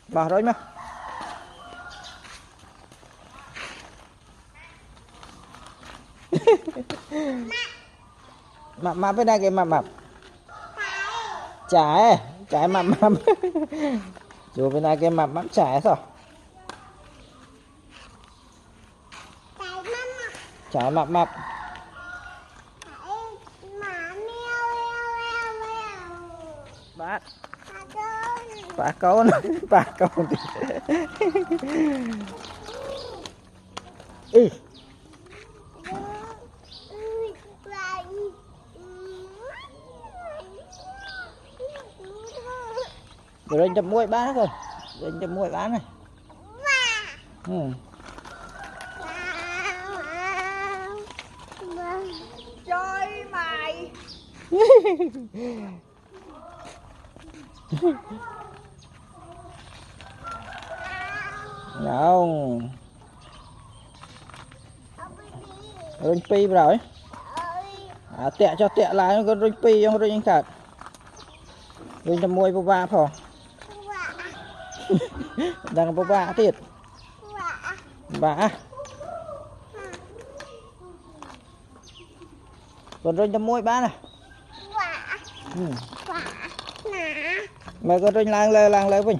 bỏ rồi mà mập bên đây kìa mập trái mập chú bên này kìa mập trái sao trái mập bà câu thì ý rồi chấm muối bán rồi chấm muối bán này chơi mày không rồi pi rồi tẹt cho tẹt lại nó rồi pi không rồi anh thật rồi chấm muối bông ba phò đang bông ba thiệt bà còn rồi chấm muối bán này mày có rồi lang lơ vinh